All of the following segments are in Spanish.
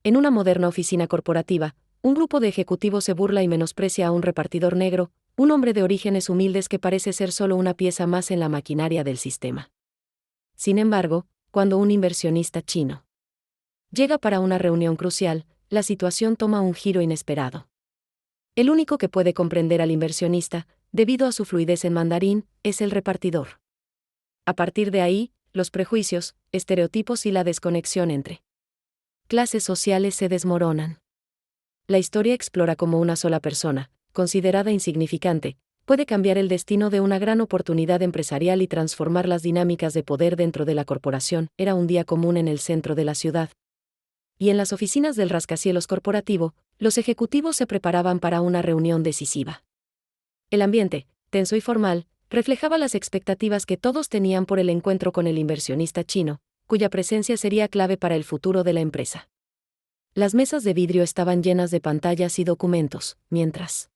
En una moderna oficina corporativa, un grupo de ejecutivos se burla y menosprecia a un repartidor negro, un hombre de orígenes humildes que parece ser solo una pieza más en la maquinaria del sistema. Sin embargo, cuando un inversionista chino llega para una reunión crucial, la situación toma un giro inesperado. El único que puede comprender al inversionista, debido a su fluidez en mandarín, es el repartidor. A partir de ahí, los prejuicios, estereotipos y la desconexión entre clases sociales se desmoronan. La historia explora cómo una sola persona, considerada insignificante, puede cambiar el destino de una gran oportunidad empresarial y transformar las dinámicas de poder dentro de la corporación. Era un día común en el centro de la ciudad. Y en las oficinas del rascacielos corporativo, los ejecutivos se preparaban para una reunión decisiva. El ambiente, tenso y formal, reflejaba las expectativas que todos tenían por el encuentro con el inversionista chino, cuya presencia sería clave para el futuro de la empresa. Las mesas de vidrio estaban llenas de pantallas y documentos, mientras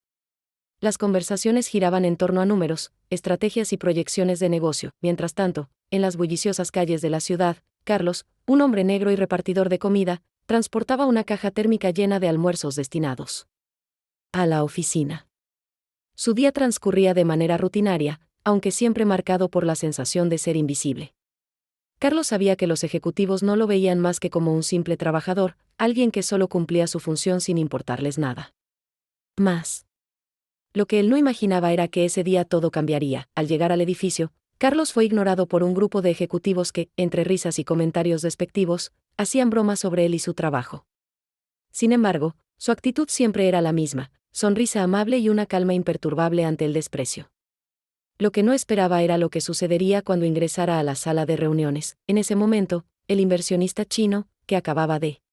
las conversaciones giraban en torno a números, estrategias y proyecciones de negocio. Mientras tanto, en las bulliciosas calles de la ciudad, Carlos, un hombre negro y repartidor de comida, transportaba una caja térmica llena de almuerzos destinados a la oficina. Su día transcurría de manera rutinaria, aunque siempre marcado por la sensación de ser invisible. Carlos sabía que los ejecutivos no lo veían más que como un simple trabajador, alguien que solo cumplía su función sin importarles nada más. Lo que él no imaginaba era que ese día todo cambiaría. Al llegar al edificio, Carlos fue ignorado por un grupo de ejecutivos que, entre risas y comentarios despectivos, hacían bromas sobre él y su trabajo. Sin embargo, su actitud siempre era la misma, sonrisa amable y una calma imperturbable ante el desprecio. Lo que no esperaba era lo que sucedería cuando ingresara a la sala de reuniones. En ese momento, el inversionista chino, que acababa de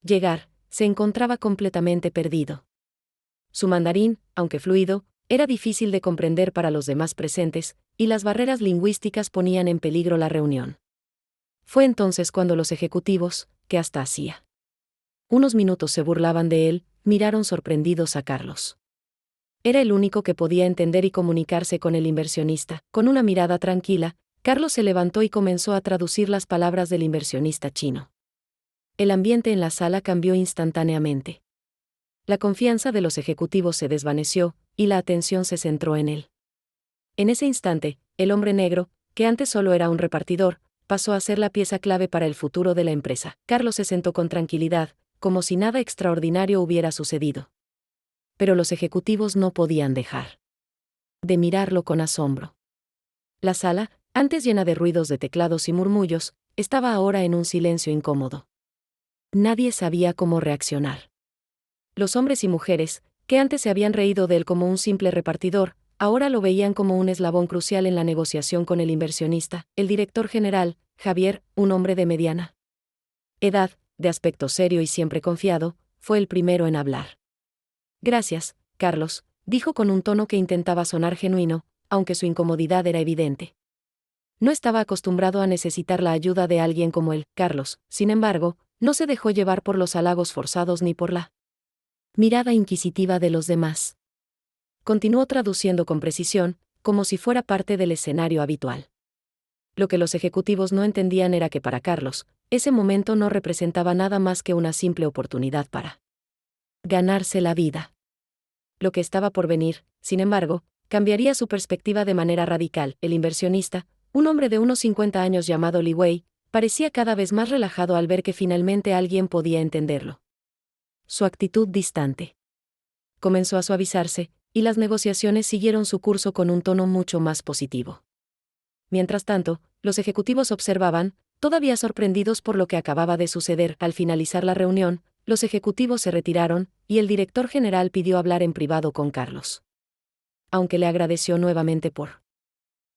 llegar, se encontraba completamente perdido. Su mandarín, aunque fluido, era difícil de comprender para los demás presentes, y las barreras lingüísticas ponían en peligro la reunión. Fue entonces cuando los ejecutivos, que hasta hacía unos minutos se burlaban de él, miraron sorprendidos a Carlos. Era el único que podía entender y comunicarse con el inversionista. Con una mirada tranquila, Carlos se levantó y comenzó a traducir las palabras del inversionista chino. El ambiente en la sala cambió instantáneamente. La confianza de los ejecutivos se desvaneció, y la atención se centró en él. En ese instante, el hombre negro, que antes solo era un repartidor, pasó a ser la pieza clave para el futuro de la empresa. Carlos se sentó con tranquilidad, como si nada extraordinario hubiera sucedido. Pero los ejecutivos no podían dejar de mirarlo con asombro. La sala, antes llena de ruidos de teclados y murmullos, estaba ahora en un silencio incómodo. Nadie sabía cómo reaccionar. Los hombres y mujeres, que antes se habían reído de él como un simple repartidor, ahora lo veían como un eslabón crucial en la negociación con el inversionista. El director general, Javier, un hombre de mediana edad, de aspecto serio y siempre confiado, fue el primero en hablar. Gracias, Carlos, dijo con un tono que intentaba sonar genuino, aunque su incomodidad era evidente. No estaba acostumbrado a necesitar la ayuda de alguien como él. Carlos, sin embargo, no se dejó llevar por los halagos forzados ni por la mirada inquisitiva de los demás. Continuó traduciendo con precisión, como si fuera parte del escenario habitual. Lo que los ejecutivos no entendían era que para Carlos, ese momento no representaba nada más que una simple oportunidad para ganarse la vida. Lo que estaba por venir, sin embargo, cambiaría su perspectiva de manera radical. El inversionista, un hombre de unos 50 años llamado Li Wei, parecía cada vez más relajado al ver que finalmente alguien podía entenderlo. Su actitud distante comenzó a suavizarse, y las negociaciones siguieron su curso con un tono mucho más positivo. Mientras tanto, los ejecutivos observaban, todavía sorprendidos por lo que acababa de suceder. Al finalizar la reunión, los ejecutivos se retiraron, y el director general pidió hablar en privado con Carlos. Aunque le agradeció nuevamente por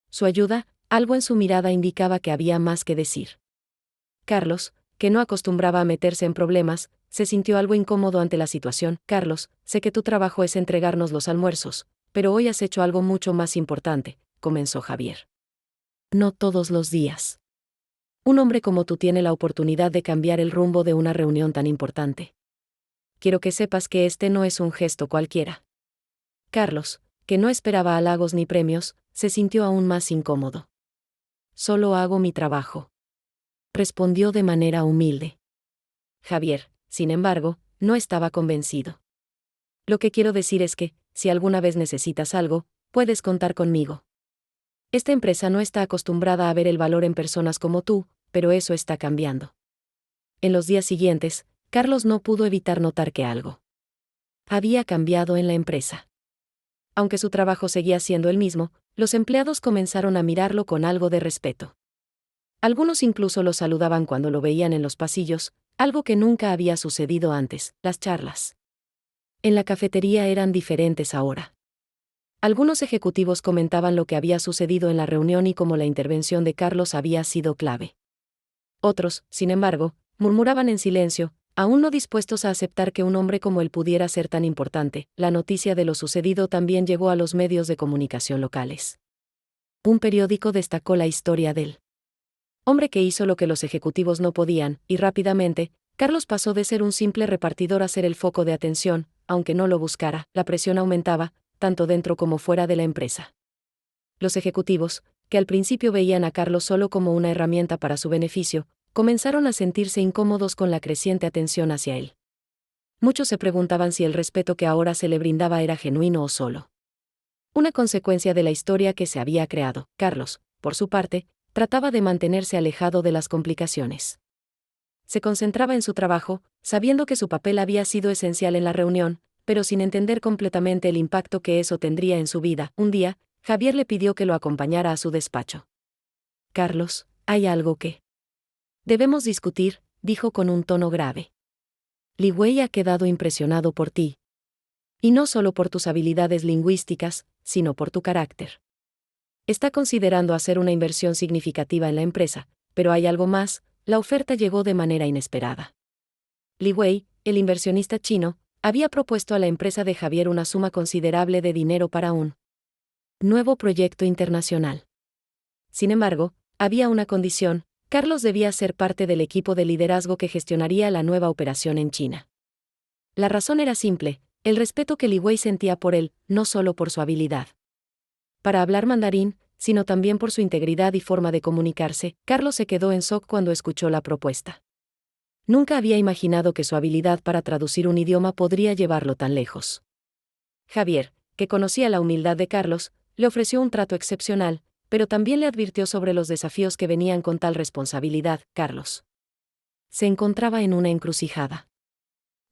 su ayuda, algo en su mirada indicaba que había más que decir. Carlos, que no acostumbraba a meterse en problemas, se sintió algo incómodo ante la situación. Carlos, sé que tu trabajo es entregarnos los almuerzos, pero hoy has hecho algo mucho más importante, comenzó Javier. No todos los días. Un hombre como tú tiene la oportunidad de cambiar el rumbo de una reunión tan importante. Quiero que sepas que este no es un gesto cualquiera. Carlos, que no esperaba halagos ni premios, se sintió aún más incómodo. Solo hago mi trabajo, respondió de manera humilde. Javier, sin embargo, no estaba convencido. Lo que quiero decir es que, si alguna vez necesitas algo, puedes contar conmigo. Esta empresa no está acostumbrada a ver el valor en personas como tú, pero eso está cambiando. En los días siguientes, Carlos no pudo evitar notar que algo había cambiado en la empresa. Aunque su trabajo seguía siendo el mismo, los empleados comenzaron a mirarlo con algo de respeto. Algunos incluso lo saludaban cuando lo veían en los pasillos, algo que nunca había sucedido antes. Las charlas en la cafetería eran diferentes ahora. Algunos ejecutivos comentaban lo que había sucedido en la reunión y cómo la intervención de Carlos había sido clave. Otros, sin embargo, murmuraban en silencio, aún no dispuestos a aceptar que un hombre como él pudiera ser tan importante. La noticia de lo sucedido también llegó a los medios de comunicación locales. Un periódico destacó la historia del hombre que hizo lo que los ejecutivos no podían, y rápidamente, Carlos pasó de ser un simple repartidor a ser el foco de atención. Aunque no lo buscara, la presión aumentaba, tanto dentro como fuera de la empresa. Los ejecutivos, que al principio veían a Carlos solo como una herramienta para su beneficio, comenzaron a sentirse incómodos con la creciente atención hacia él. Muchos se preguntaban si el respeto que ahora se le brindaba era genuino o solo una consecuencia de la historia que se había creado. Carlos, por su parte, trataba de mantenerse alejado de las complicaciones. Se concentraba en su trabajo, sabiendo que su papel había sido esencial en la reunión, pero sin entender completamente el impacto que eso tendría en su vida. Un día, Javier le pidió que lo acompañara a su despacho. Carlos, hay algo que debemos discutir, dijo con un tono grave. Li Wei ha quedado impresionado por ti. Y no solo por tus habilidades lingüísticas, sino por tu carácter. Está considerando hacer una inversión significativa en la empresa, pero hay algo más. La oferta llegó de manera inesperada. Li Wei, el inversionista chino, había propuesto a la empresa de Javier una suma considerable de dinero para un nuevo proyecto internacional. Sin embargo, había una condición: Carlos debía ser parte del equipo de liderazgo que gestionaría la nueva operación en China. La razón era simple: el respeto que Li Wei sentía por él, no solo por su habilidad para hablar mandarín, sino también por su integridad y forma de comunicarse. Carlos se quedó en shock cuando escuchó la propuesta. Nunca había imaginado que su habilidad para traducir un idioma podría llevarlo tan lejos. Javier, que conocía la humildad de Carlos, le ofreció un trato excepcional, pero también le advirtió sobre los desafíos que venían con tal responsabilidad. Carlos se encontraba en una encrucijada.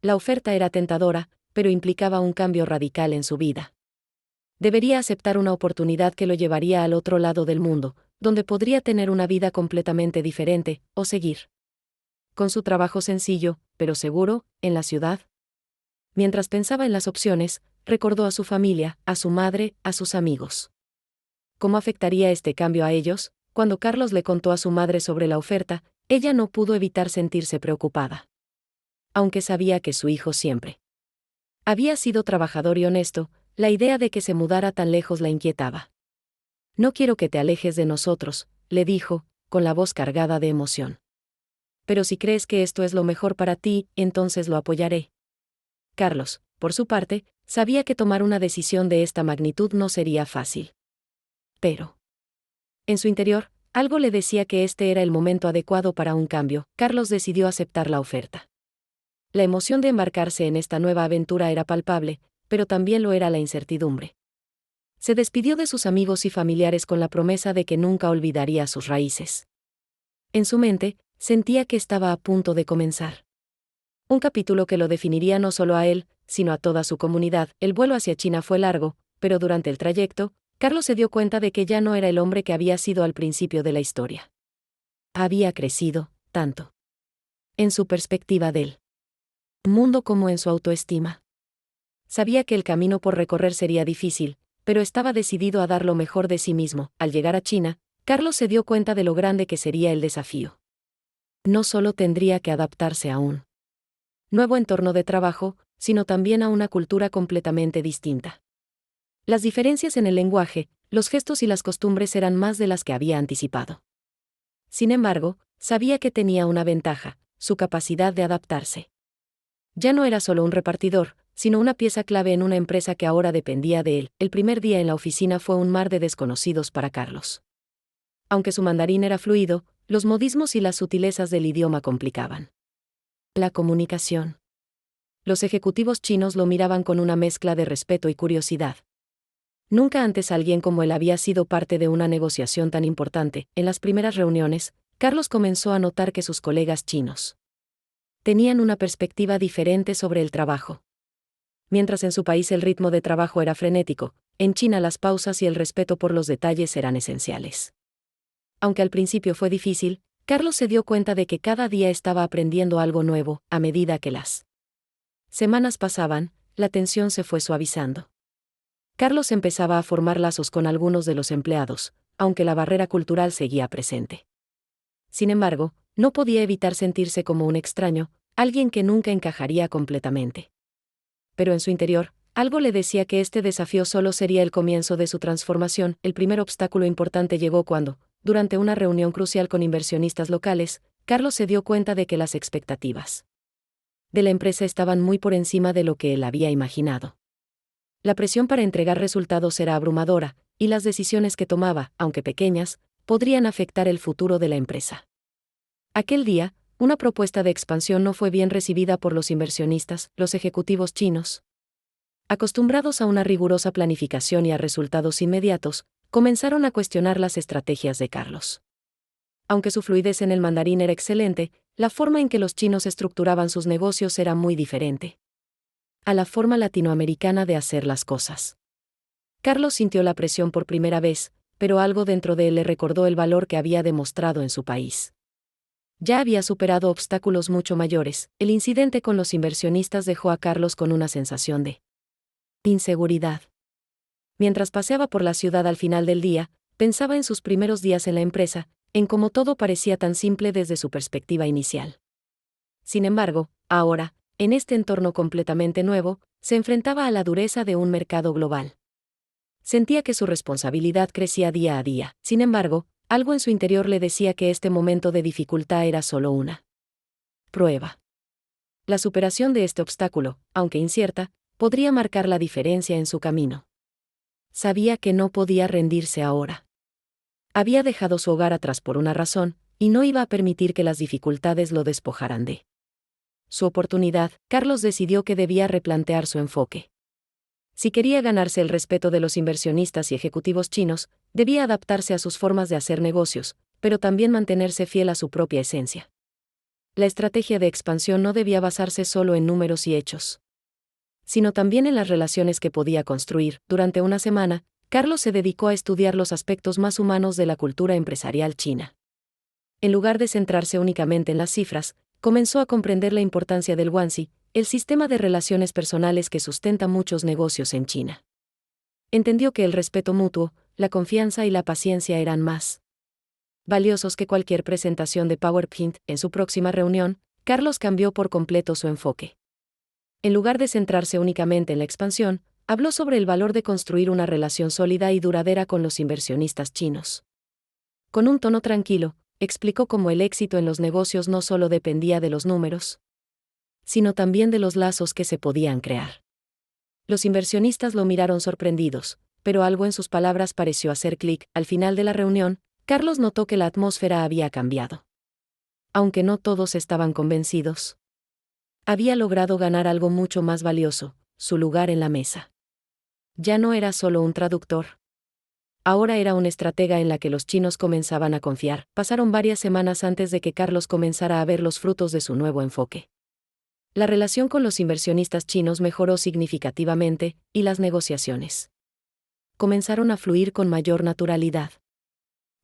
La oferta era tentadora, pero implicaba un cambio radical en su vida. Debería aceptar una oportunidad que lo llevaría al otro lado del mundo, donde podría tener una vida completamente diferente, o seguir con su trabajo sencillo, pero seguro, en la ciudad. Mientras pensaba en las opciones, recordó a su familia, a su madre, a sus amigos. ¿Cómo afectaría este cambio a ellos? Cuando Carlos le contó a su madre sobre la oferta, ella no pudo evitar sentirse preocupada. Aunque sabía que su hijo siempre había sido trabajador y honesto, la idea de que se mudara tan lejos la inquietaba. No quiero que te alejes de nosotros, le dijo, con la voz cargada de emoción. Pero si crees que esto es lo mejor para ti, entonces lo apoyaré. Carlos, por su parte, sabía que tomar una decisión de esta magnitud no sería fácil. Pero en su interior, algo le decía que este era el momento adecuado para un cambio. Carlos decidió aceptar la oferta. La emoción de embarcarse en esta nueva aventura era palpable, pero también lo era la incertidumbre. Se despidió de sus amigos y familiares con la promesa de que nunca olvidaría sus raíces. En su mente, sentía que estaba a punto de comenzar un capítulo que lo definiría no solo a él, sino a toda su comunidad. El vuelo hacia China fue largo, pero durante el trayecto, Carlos se dio cuenta de que ya no era el hombre que había sido al principio de la historia. Había crecido, tanto en su perspectiva del mundo como en su autoestima. Sabía que el camino por recorrer sería difícil, pero estaba decidido a dar lo mejor de sí mismo. Al llegar a China, Carlos se dio cuenta de lo grande que sería el desafío. No solo tendría que adaptarse a un nuevo entorno de trabajo, sino también a una cultura completamente distinta. Las diferencias en el lenguaje, los gestos y las costumbres eran más de las que había anticipado. Sin embargo, sabía que tenía una ventaja: su capacidad de adaptarse. Ya no era solo un repartidor, sino una pieza clave en una empresa que ahora dependía de él. El primer día en la oficina fue un mar de desconocidos para Carlos. Aunque su mandarín era fluido, los modismos y las sutilezas del idioma complicaban La comunicación. Los ejecutivos chinos lo miraban con una mezcla de respeto y curiosidad. Nunca antes alguien como él había sido parte de una negociación tan importante. En las primeras reuniones, Carlos comenzó a notar que sus colegas chinos tenían una perspectiva diferente sobre el trabajo. Mientras en su país el ritmo de trabajo era frenético, en China las pausas y el respeto por los detalles eran esenciales. Aunque al principio fue difícil, Carlos se dio cuenta de que cada día estaba aprendiendo algo nuevo. A medida que las semanas pasaban, la tensión se fue suavizando. Carlos empezaba a formar lazos con algunos de los empleados, aunque la barrera cultural seguía presente. Sin embargo, no podía evitar sentirse como un extraño, alguien que nunca encajaría completamente. Pero en su interior, algo le decía que este desafío solo sería el comienzo de su transformación. El primer obstáculo importante llegó cuando, durante una reunión crucial con inversionistas locales, Carlos se dio cuenta de que las expectativas de la empresa estaban muy por encima de lo que él había imaginado. La presión para entregar resultados era abrumadora, y las decisiones que tomaba, aunque pequeñas, podrían afectar el futuro de la empresa. Aquel día, una propuesta de expansión no fue bien recibida por los inversionistas, los ejecutivos chinos. Acostumbrados a una rigurosa planificación y a resultados inmediatos, comenzaron a cuestionar las estrategias de Carlos. Aunque su fluidez en el mandarín era excelente, la forma en que los chinos estructuraban sus negocios era muy diferente a la forma latinoamericana de hacer las cosas. Carlos sintió la presión por primera vez, pero algo dentro de él le recordó el valor que había demostrado en su país. Ya había superado obstáculos mucho mayores. El incidente con los inversionistas dejó a Carlos con una sensación de inseguridad. Mientras paseaba por la ciudad al final del día, pensaba en sus primeros días en la empresa, en cómo todo parecía tan simple desde su perspectiva inicial. Sin embargo, ahora, en este entorno completamente nuevo, se enfrentaba a la dureza de un mercado global. Sentía que su responsabilidad crecía día a día. Sin embargo, algo en su interior le decía que este momento de dificultad era solo una prueba. La superación de este obstáculo, aunque incierta, podría marcar la diferencia en su camino. Sabía que no podía rendirse ahora. Había dejado su hogar atrás por una razón, y no iba a permitir que las dificultades lo despojaran de su oportunidad. Carlos decidió que debía replantear su enfoque. Si quería ganarse el respeto de los inversionistas y ejecutivos chinos, debía adaptarse a sus formas de hacer negocios, pero también mantenerse fiel a su propia esencia. La estrategia de expansión no debía basarse solo en números y hechos, sino también en las relaciones que podía construir. Durante una semana, Carlos se dedicó a estudiar los aspectos más humanos de la cultura empresarial china. En lugar de centrarse únicamente en las cifras, comenzó a comprender la importancia del Guanxi, el sistema de relaciones personales que sustenta muchos negocios en China. Entendió que el respeto mutuo, la confianza y la paciencia eran más valiosos que cualquier presentación de PowerPoint. En su próxima reunión, Carlos cambió por completo su enfoque. En lugar de centrarse únicamente en la expansión, habló sobre el valor de construir una relación sólida y duradera con los inversionistas chinos. Con un tono tranquilo, explicó cómo el éxito en los negocios no solo dependía de los números, sino también de los lazos que se podían crear. Los inversionistas lo miraron sorprendidos, pero algo en sus palabras pareció hacer clic. Al final de la reunión, Carlos notó que la atmósfera había cambiado. Aunque no todos estaban convencidos, había logrado ganar algo mucho más valioso, su lugar en la mesa. Ya no era solo un traductor. Ahora era un estratega en la que los chinos comenzaban a confiar. Pasaron varias semanas antes de que Carlos comenzara a ver los frutos de su nuevo enfoque. La relación con los inversionistas chinos mejoró significativamente, y las negociaciones comenzaron a fluir con mayor naturalidad.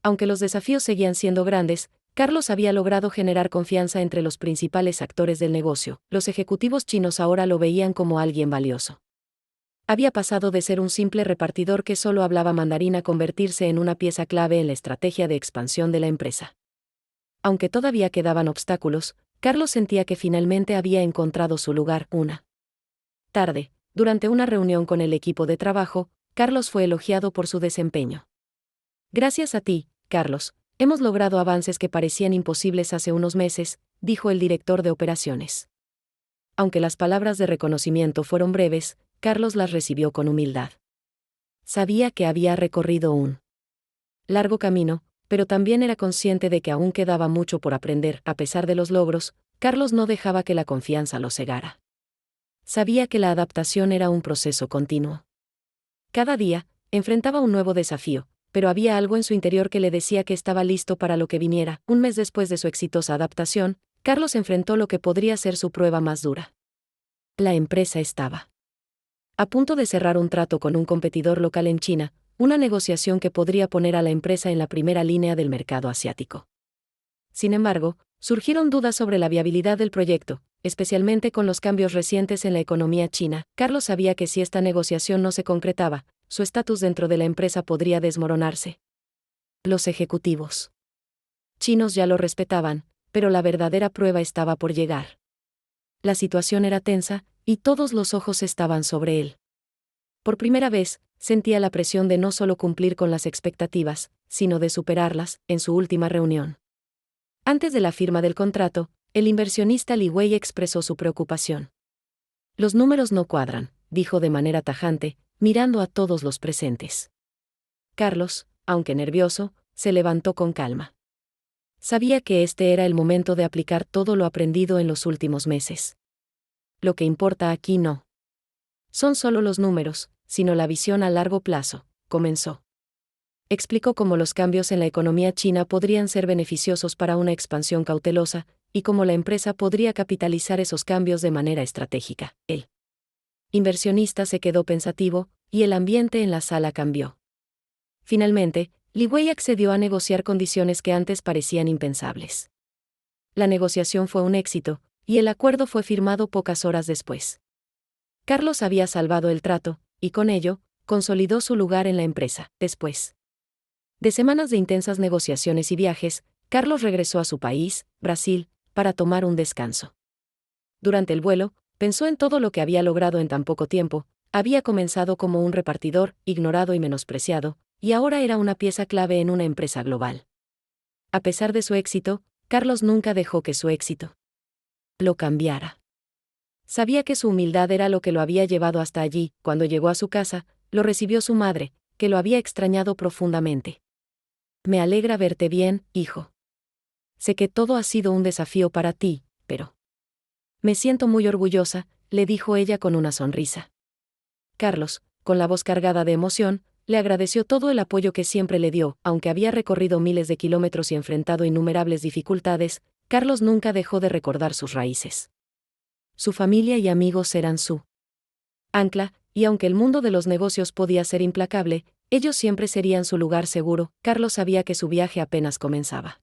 Aunque los desafíos seguían siendo grandes, Carlos había logrado generar confianza entre los principales actores del negocio. Los ejecutivos chinos ahora lo veían como alguien valioso. Había pasado de ser un simple repartidor que solo hablaba mandarín a convertirse en una pieza clave en la estrategia de expansión de la empresa. Aunque todavía quedaban obstáculos, Carlos sentía que finalmente había encontrado su lugar. Una tarde, durante una reunión con el equipo de trabajo, Carlos fue elogiado por su desempeño. Gracias a ti, Carlos, hemos logrado avances que parecían imposibles hace unos meses, dijo el director de operaciones. Aunque las palabras de reconocimiento fueron breves, Carlos las recibió con humildad. Sabía que había recorrido un largo camino, pero también era consciente de que aún quedaba mucho por aprender. A pesar de los logros, Carlos no dejaba que la confianza lo cegara. Sabía que la adaptación era un proceso continuo. Cada día, enfrentaba un nuevo desafío, pero había algo en su interior que le decía que estaba listo para lo que viniera. Un mes después de su exitosa adaptación, Carlos enfrentó lo que podría ser su prueba más dura. La empresa estaba a punto de cerrar un trato con un competidor local en China, una negociación que podría poner a la empresa en la primera línea del mercado asiático. Sin embargo, surgieron dudas sobre la viabilidad del proyecto, especialmente con los cambios recientes en la economía china. Carlos sabía que si esta negociación no se concretaba, su estatus dentro de la empresa podría desmoronarse. Los ejecutivos chinos ya lo respetaban, pero la verdadera prueba estaba por llegar. La situación era tensa, y todos los ojos estaban sobre él. Por primera vez, sentía la presión de no solo cumplir con las expectativas, sino de superarlas. En su última reunión, antes de la firma del contrato, el inversionista Li Wei expresó su preocupación. Los números no cuadran, dijo de manera tajante, mirando a todos los presentes. Carlos, aunque nervioso, se levantó con calma. Sabía que este era el momento de aplicar todo lo aprendido en los últimos meses. Lo que importa aquí no son solo los números, sino la visión a largo plazo, comenzó. Explicó cómo los cambios en la economía china podrían ser beneficiosos para una expansión cautelosa, y cómo la empresa podría capitalizar esos cambios de manera estratégica. El inversionista se quedó pensativo, y el ambiente en la sala cambió. Finalmente, Li Wei accedió a negociar condiciones que antes parecían impensables. La negociación fue un éxito, y el acuerdo fue firmado pocas horas después. Carlos había salvado el trato, y con ello, consolidó su lugar en la empresa. Después de semanas de intensas negociaciones y viajes, Carlos regresó a su país, Brasil, para tomar un descanso. Durante el vuelo, pensó en todo lo que había logrado en tan poco tiempo. Había comenzado como un repartidor, ignorado y menospreciado, y ahora era una pieza clave en una empresa global. A pesar de su éxito, Carlos nunca dejó que su éxito lo cambiara. Sabía que su humildad era lo que lo había llevado hasta allí. Cuando llegó a su casa, lo recibió su madre, que lo había extrañado profundamente. Me alegra verte bien, hijo. Sé que todo ha sido un desafío para ti, pero me siento muy orgullosa, le dijo ella con una sonrisa. Carlos, con la voz cargada de emoción, le agradeció todo el apoyo que siempre le dio. Aunque había recorrido miles de kilómetros y enfrentado innumerables dificultades, Carlos nunca dejó de recordar sus raíces. Su familia y amigos eran su ancla, y aunque el mundo de los negocios podía ser implacable, ellos siempre serían su lugar seguro. Carlos sabía que su viaje apenas comenzaba.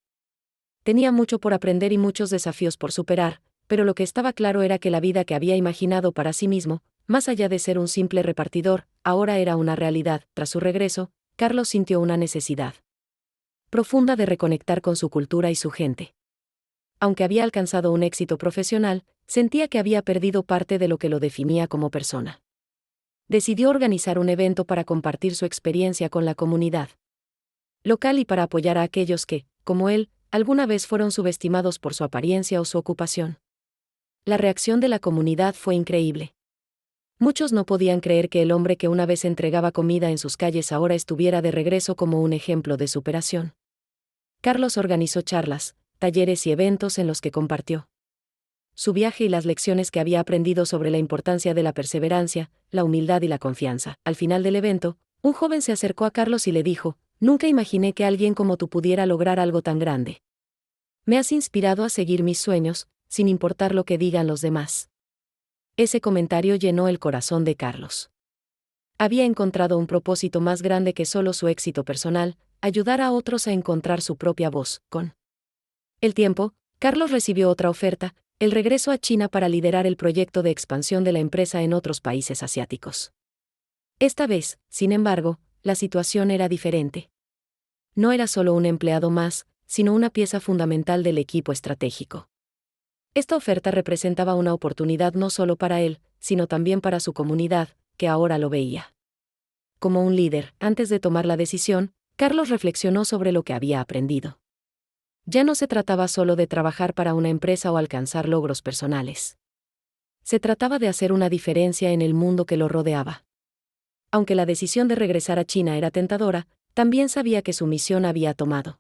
Tenía mucho por aprender y muchos desafíos por superar, pero lo que estaba claro era que la vida que había imaginado para sí mismo, más allá de ser un simple repartidor, ahora era una realidad. Tras su regreso, Carlos sintió una necesidad profunda de reconectar con su cultura y su gente. Aunque había alcanzado un éxito profesional, sentía que había perdido parte de lo que lo definía como persona. Decidió organizar un evento para compartir su experiencia con la comunidad local y para apoyar a aquellos que, como él, alguna vez fueron subestimados por su apariencia o su ocupación. La reacción de la comunidad fue increíble. Muchos no podían creer que el hombre que una vez entregaba comida en sus calles ahora estuviera de regreso como un ejemplo de superación. Carlos organizó charlas, talleres y eventos en los que compartió su viaje y las lecciones que había aprendido sobre la importancia de la perseverancia, la humildad y la confianza. Al final del evento, un joven se acercó a Carlos y le dijo: «Nunca imaginé que alguien como tú pudiera lograr algo tan grande. Me has inspirado a seguir mis sueños, sin importar lo que digan los demás». Ese comentario llenó el corazón de Carlos. Había encontrado un propósito más grande que solo su éxito personal: ayudar a otros a encontrar su propia voz. Con el tiempo, Carlos recibió otra oferta: el regreso a China para liderar el proyecto de expansión de la empresa en otros países asiáticos. Esta vez, sin embargo, la situación era diferente. No era solo un empleado más, sino una pieza fundamental del equipo estratégico. Esta oferta representaba una oportunidad no solo para él, sino también para su comunidad, que ahora lo veía como un líder. Antes de tomar la decisión, Carlos reflexionó sobre lo que había aprendido. Ya no se trataba solo de trabajar para una empresa o alcanzar logros personales. Se trataba de hacer una diferencia en el mundo que lo rodeaba. Aunque la decisión de regresar a China era tentadora, también sabía que su misión había tomado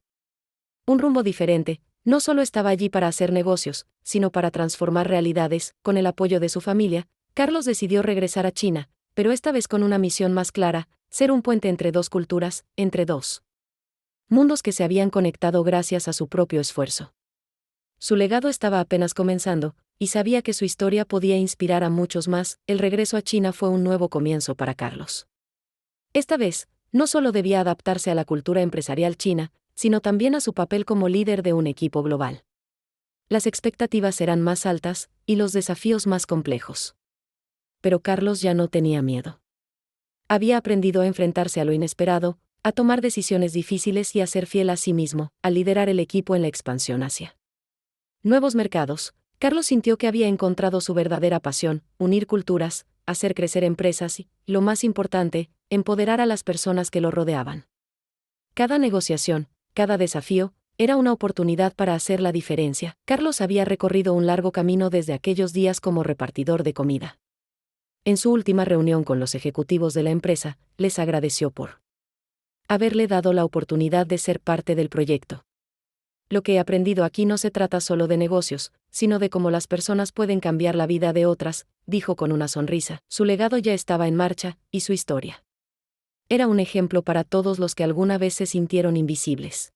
un rumbo diferente. No solo estaba allí para hacer negocios, sino para transformar realidades. Con el apoyo de su familia, Carlos decidió regresar a China, pero esta vez con una misión más clara: ser un puente entre dos culturas, entre dos mundos que se habían conectado gracias a su propio esfuerzo. Su legado estaba apenas comenzando, y sabía que su historia podía inspirar a muchos más. El regreso a China fue un nuevo comienzo para Carlos. Esta vez, no solo debía adaptarse a la cultura empresarial china, sino también a su papel como líder de un equipo global. Las expectativas eran más altas, y los desafíos más complejos. Pero Carlos ya no tenía miedo. Había aprendido a enfrentarse a lo inesperado, a tomar decisiones difíciles y a ser fiel a sí mismo, a liderar el equipo en la expansión hacia nuevos mercados. Carlos sintió que había encontrado su verdadera pasión: unir culturas, hacer crecer empresas y, lo más importante, empoderar a las personas que lo rodeaban. Cada negociación, cada desafío, era una oportunidad para hacer la diferencia. Carlos había recorrido un largo camino desde aquellos días como repartidor de comida. En su última reunión con los ejecutivos de la empresa, les agradeció por haberle dado la oportunidad de ser parte del proyecto. Lo que he aprendido aquí no se trata solo de negocios, sino de cómo las personas pueden cambiar la vida de otras, dijo con una sonrisa. Su legado ya estaba en marcha, y su historia era un ejemplo para todos los que alguna vez se sintieron invisibles.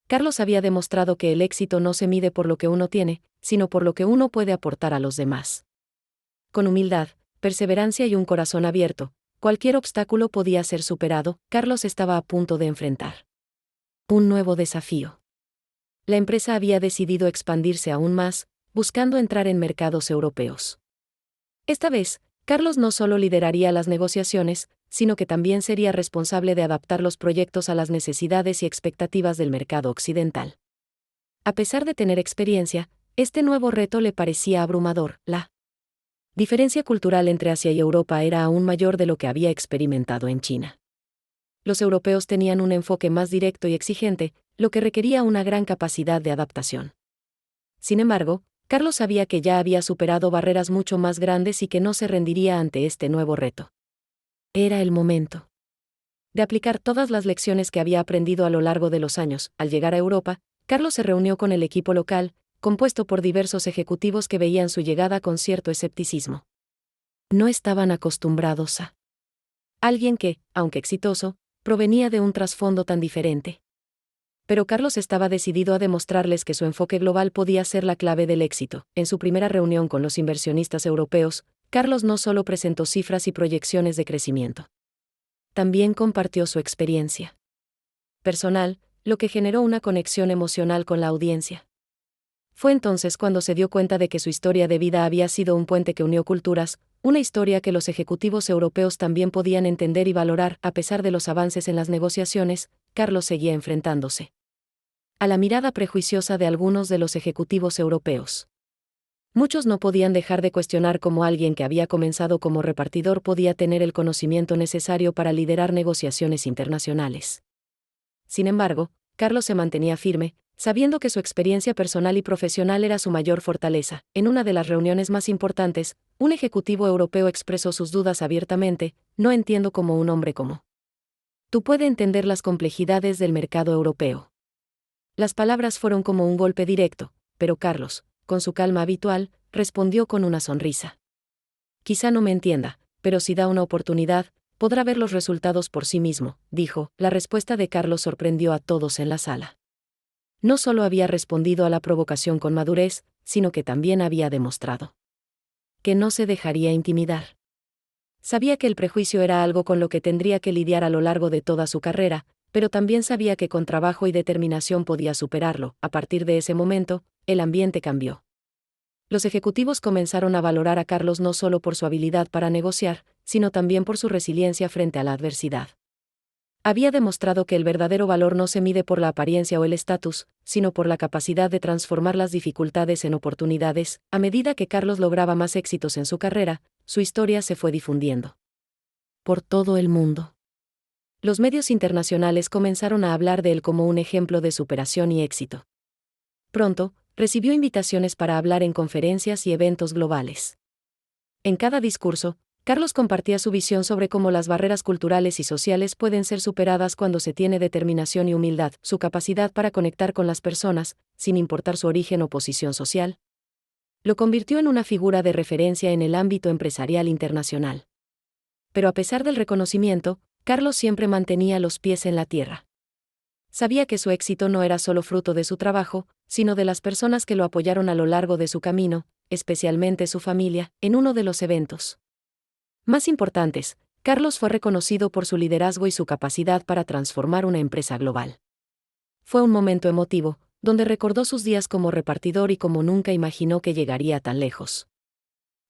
Carlos había demostrado que el éxito no se mide por lo que uno tiene, sino por lo que uno puede aportar a los demás. Con humildad, perseverancia y un corazón abierto, cualquier obstáculo podía ser superado. Carlos estaba a punto de enfrentar un nuevo desafío. La empresa había decidido expandirse aún más, buscando entrar en mercados europeos. Esta vez, Carlos no solo lideraría las negociaciones, sino que también sería responsable de adaptar los proyectos a las necesidades y expectativas del mercado occidental. A pesar de tener experiencia, este nuevo reto le parecía abrumador. La diferencia cultural entre Asia y Europa era aún mayor de lo que había experimentado en China. Los europeos tenían un enfoque más directo y exigente, lo que requería una gran capacidad de adaptación. Sin embargo, Carlos sabía que ya había superado barreras mucho más grandes y que no se rendiría ante este nuevo reto. Era el momento de aplicar todas las lecciones que había aprendido a lo largo de los años. Al llegar a Europa, Carlos se reunió con el equipo local, compuesto por diversos ejecutivos que veían su llegada con cierto escepticismo. No estaban acostumbrados a alguien que, aunque exitoso, provenía de un trasfondo tan diferente. Pero Carlos estaba decidido a demostrarles que su enfoque global podía ser la clave del éxito. En su primera reunión con los inversionistas europeos, Carlos no solo presentó cifras y proyecciones de crecimiento. También compartió su experiencia personal, lo que generó una conexión emocional con la audiencia. Fue entonces cuando se dio cuenta de que su historia de vida había sido un puente que unió culturas, una historia que los ejecutivos europeos también podían entender y valorar. A pesar de los avances en las negociaciones, Carlos seguía enfrentándose a la mirada prejuiciosa de algunos de los ejecutivos europeos. Muchos no podían dejar de cuestionar cómo alguien que había comenzado como repartidor podía tener el conocimiento necesario para liderar negociaciones internacionales. Sin embargo, Carlos se mantenía firme, sabiendo que su experiencia personal y profesional era su mayor fortaleza. En una de las reuniones más importantes, un ejecutivo europeo expresó sus dudas abiertamente: no entiendo cómo un hombre como tú puede entender las complejidades del mercado europeo. Las palabras fueron como un golpe directo, pero Carlos, con su calma habitual, respondió con una sonrisa. Quizá no me entienda, pero si da una oportunidad, podrá ver los resultados por sí mismo, dijo. La respuesta de Carlos sorprendió a todos en la sala. No solo había respondido a la provocación con madurez, sino que también había demostrado que no se dejaría intimidar. Sabía que el prejuicio era algo con lo que tendría que lidiar a lo largo de toda su carrera, pero también sabía que con trabajo y determinación podía superarlo. A partir de ese momento, el ambiente cambió. Los ejecutivos comenzaron a valorar a Carlos no solo por su habilidad para negociar, sino también por su resiliencia frente a la adversidad. Había demostrado que el verdadero valor no se mide por la apariencia o el estatus, sino por la capacidad de transformar las dificultades en oportunidades. A medida que Carlos lograba más éxitos en su carrera, su historia se fue difundiendo por todo el mundo. Los medios internacionales comenzaron a hablar de él como un ejemplo de superación y éxito. Pronto, recibió invitaciones para hablar en conferencias y eventos globales. En cada discurso, Carlos compartía su visión sobre cómo las barreras culturales y sociales pueden ser superadas cuando se tiene determinación y humildad, su capacidad para conectar con las personas, sin importar su origen o posición social. Lo convirtió en una figura de referencia en el ámbito empresarial internacional. Pero a pesar del reconocimiento, Carlos siempre mantenía los pies en la tierra. Sabía que su éxito no era solo fruto de su trabajo, sino de las personas que lo apoyaron a lo largo de su camino, especialmente su familia, en uno de los eventos más importantes. Carlos fue reconocido por su liderazgo y su capacidad para transformar una empresa global. Fue un momento emotivo, donde recordó sus días como repartidor y como nunca imaginó que llegaría tan lejos.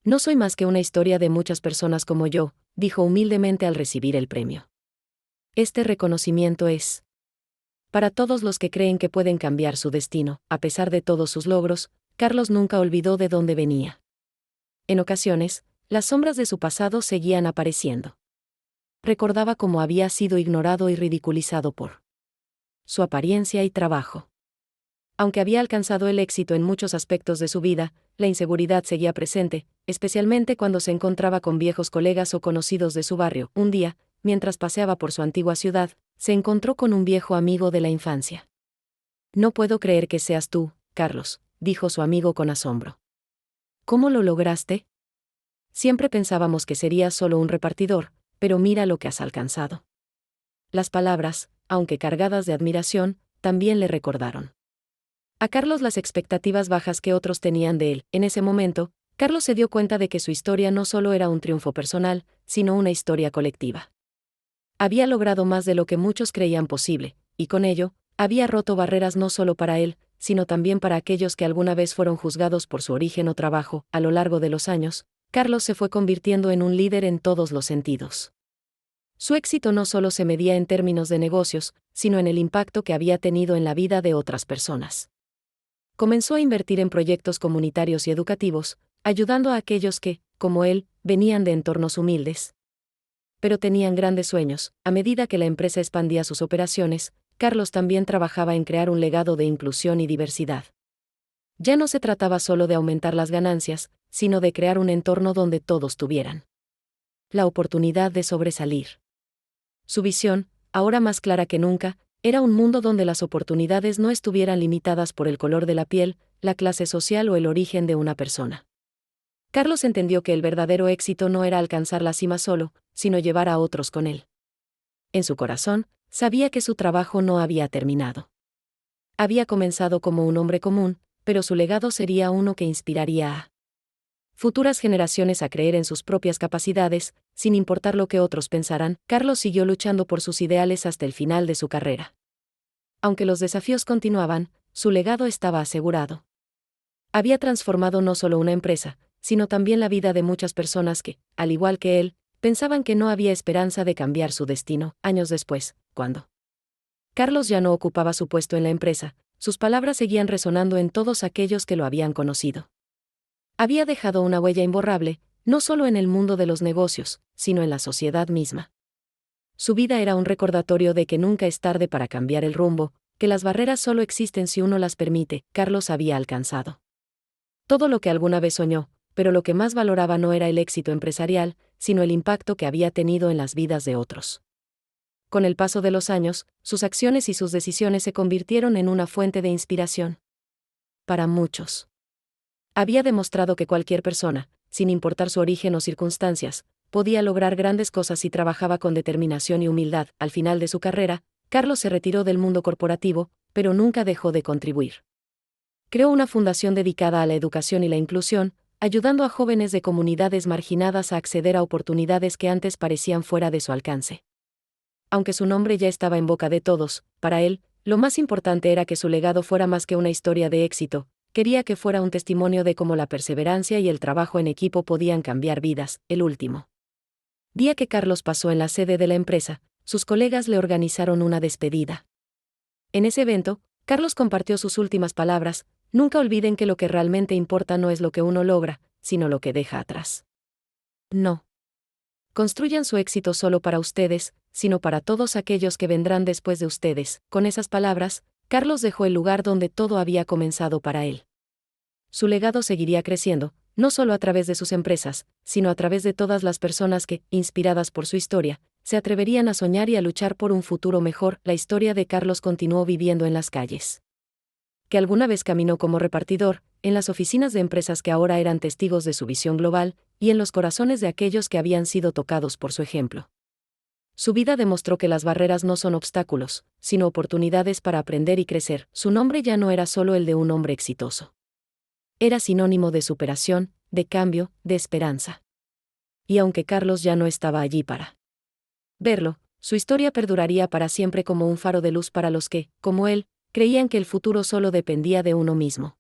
No soy más que una historia de muchas personas como yo, dijo humildemente al recibir el premio. Este reconocimiento es para todos los que creen que pueden cambiar su destino. A pesar de todos sus logros, Carlos nunca olvidó de dónde venía. En ocasiones, las sombras de su pasado seguían apareciendo. Recordaba cómo había sido ignorado y ridiculizado por su apariencia y trabajo. Aunque había alcanzado el éxito en muchos aspectos de su vida, la inseguridad seguía presente, especialmente cuando se encontraba con viejos colegas o conocidos de su barrio. Un día, mientras paseaba por su antigua ciudad, se encontró con un viejo amigo de la infancia. «No puedo creer que seas tú, Carlos», dijo su amigo con asombro. «¿Cómo lo lograste? Siempre pensábamos que serías solo un repartidor, pero mira lo que has alcanzado». Las palabras, aunque cargadas de admiración, también le recordaron a Carlos las expectativas bajas que otros tenían de él. En ese momento, Carlos se dio cuenta de que su historia no solo era un triunfo personal, sino una historia colectiva. Había logrado más de lo que muchos creían posible, y con ello, había roto barreras no solo para él, sino también para aquellos que alguna vez fueron juzgados por su origen o trabajo. A lo largo de los años, Carlos se fue convirtiendo en un líder en todos los sentidos. Su éxito no solo se medía en términos de negocios, sino en el impacto que había tenido en la vida de otras personas. Comenzó a invertir en proyectos comunitarios y educativos, ayudando a aquellos que, como él, venían de entornos humildes, pero tenían grandes sueños. A medida que la empresa expandía sus operaciones, Carlos también trabajaba en crear un legado de inclusión y diversidad. Ya no se trataba solo de aumentar las ganancias, sino de crear un entorno donde todos tuvieran la oportunidad de sobresalir. Su visión, ahora más clara que nunca, era un mundo donde las oportunidades no estuvieran limitadas por el color de la piel, la clase social o el origen de una persona. Carlos entendió que el verdadero éxito no era alcanzar la cima solo, sino llevar a otros con él. En su corazón, sabía que su trabajo no había terminado. Había comenzado como un hombre común, pero su legado sería uno que inspiraría a futuras generaciones a creer en sus propias capacidades, sin importar lo que otros pensaran. Carlos siguió luchando por sus ideales hasta el final de su carrera. Aunque los desafíos continuaban, su legado estaba asegurado. Había transformado no solo una empresa, sino también la vida de muchas personas que, al igual que él, pensaban que no había esperanza de cambiar su destino. Años después, cuando Carlos ya no ocupaba su puesto en la empresa, sus palabras seguían resonando en todos aquellos que lo habían conocido. Había dejado una huella imborrable, no solo en el mundo de los negocios, sino en la sociedad misma. Su vida era un recordatorio de que nunca es tarde para cambiar el rumbo, que las barreras solo existen si uno las permite. Carlos había alcanzado todo lo que alguna vez soñó, pero lo que más valoraba no era el éxito empresarial, sino el impacto que había tenido en las vidas de otros. Con el paso de los años, sus acciones y sus decisiones se convirtieron en una fuente de inspiración para muchos. Había demostrado que cualquier persona, sin importar su origen o circunstancias, podía lograr grandes cosas si trabajaba con determinación y humildad. Al final de su carrera, Carlos se retiró del mundo corporativo, pero nunca dejó de contribuir. Creó una fundación dedicada a la educación y la inclusión, ayudando a jóvenes de comunidades marginadas a acceder a oportunidades que antes parecían fuera de su alcance. Aunque su nombre ya estaba en boca de todos, para él, lo más importante era que su legado fuera más que una historia de éxito. Quería que fuera un testimonio de cómo la perseverancia y el trabajo en equipo podían cambiar vidas. El último día que Carlos pasó en la sede de la empresa, sus colegas le organizaron una despedida. En ese evento, Carlos compartió sus últimas palabras: «Nunca olviden que lo que realmente importa no es lo que uno logra, sino lo que deja atrás. No construyan su éxito solo para ustedes, sino para todos aquellos que vendrán después de ustedes». Con esas palabras, Carlos dejó el lugar donde todo había comenzado para él. Su legado seguiría creciendo, no solo a través de sus empresas, sino a través de todas las personas que, inspiradas por su historia, se atreverían a soñar y a luchar por un futuro mejor. La historia de Carlos continuó viviendo en las calles. Que alguna vez caminó como repartidor, en las oficinas de empresas que ahora eran testigos de su visión global, y en los corazones de aquellos que habían sido tocados por su ejemplo. Su vida demostró que las barreras no son obstáculos, sino oportunidades para aprender y crecer. Su nombre ya no era solo el de un hombre exitoso. Era sinónimo de superación, de cambio, de esperanza. Y aunque Carlos ya no estaba allí para verlo, su historia perduraría para siempre como un faro de luz para los que, como él, creían que el futuro solo dependía de uno mismo.